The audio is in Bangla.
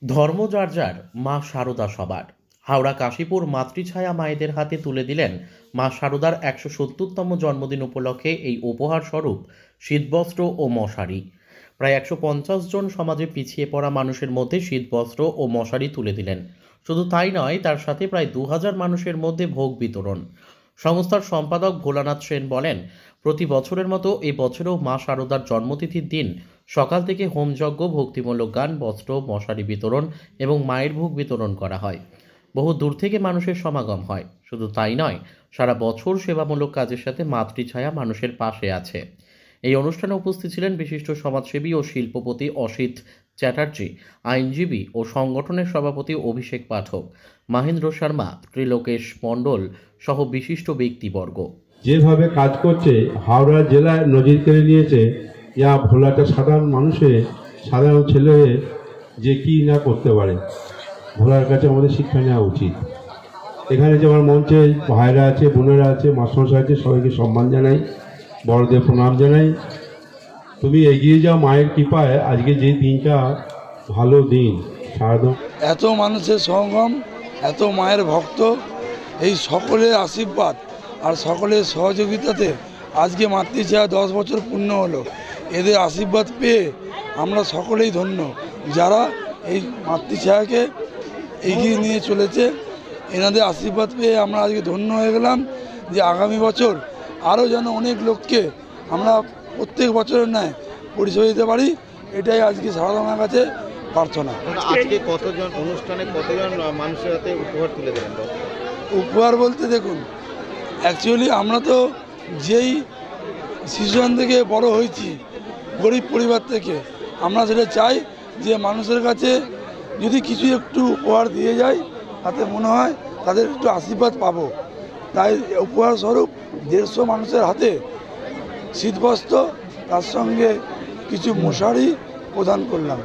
ধর্ম যার যার, মা শারদা সবার। হাওড়া কাশীপুর মাতৃছায়া মায়েদের হাতে তুলে দিলেন মা শারদার ১৭০তম জন্মদিন উপলক্ষে এই উপহার স্বরূপ শীতবস্ত্র ও মশারি। প্রায় ১৫০ জন সমাজে পিছিয়ে পড়া মানুষের মধ্যে শীতবস্ত্র ও মশারি তুলে দিলেন। শুধু তাই নয়, তার সাথে প্রায় ২০০০ মানুষের মধ্যে ভোগ বিতরণ। সংস্থার সম্পাদক ভোলানাথ সেন বলেন, প্রতি বছরের মতো এই বছরেও মা শারদার জন্মতিথির দিন সকাল থেকে হোমযজ্ঞ, ভক্তিমূলক গান, বস্ত্র, মশারি বিতরণ এবং মায়ের ভোগ বিতরণ করা হয়। বহু দূর থেকে মানুষের সমাগম হয়। শুধু তাই নয়, সারা বছর সেবামূলক কাজের সাথে মাতৃছায়া মানুষের পাশে আছে। এই অনুষ্ঠানে উপস্থিত ছিলেন বিশিষ্ট সমাজসেবী ও শিল্পপতি অসিত চ্যাটার্জি, আইনজীবী ও সংগঠনের সভাপতি অভিষেক পাঠক, মহেন্দ্র শর্মা, ত্রিলোকেশ মণ্ডল সহ বিশিষ্ট ব্যক্তিবর্গ। যেভাবে কাজ করছে হাওড়া জেলায় নজির কেড়ে নিয়েছে, ইয়া ভোলাটা সাধারণ মানুষের, সাধারণ ছেলে যে কি না করতে পারে, ভোলার কাছে আমাদের শিক্ষা নেওয়া উচিত। এখানে যে আমার মঞ্চে ভাইরা আছে, বোনেরা আছে, মাস্টারমশাই আছে, সবাইকে সম্মান জানাই, বড়দের প্রণাম জানাই। তুমি এগিয়ে যাও মায়ের কৃপায়, আজকে যে দিনটা ভালো দিন। সারদা এত মানুষের সমাগম, এত মায়ের ভক্ত, এই সকলের আশীর্বাদ আর সকলের সহযোগিতাতে আজকে মাতৃছায়া 10 বছর পূর্ণ হলো। এদের আশীর্বাদ পেয়ে আমরা সকলেই ধন্য, যারা এই মাতৃছায়াকে এগিয়ে নিয়ে চলেছে। এনাদের আশীর্বাদ পেয়ে আমরা আজকে ধন্য হয়ে গেলাম যে আগামী বছর আরও যেন অনেক লোককে আমরা প্রত্যেক বছরের ন্যায় পরিষেবা দিতে পারি, এটাই আজকে সারদামার কাছে প্রার্থনা। আজকে কতজন অনুষ্ঠানে কতজন মানুষের হাতে উপহার তুলে দেবেন? উপহার বলতে দেখুন, অ্যাকচুয়ালি আমরা তো যেই শিশুজন থেকে বড় হয়েছি, গরিব পরিবার থেকে, আমরা সেটা চাই যে মানুষের কাছে যদি কিছু একটু উপহার দিয়ে যায়, তাতে মনে হয় তাদের একটু আশীর্বাদ পাবো। তাই উপহার স্বরূপ ১৫০ মানুষের হাতে শীতবস্ত্র, তার সঙ্গে কিছু মশারি প্রদান করলাম।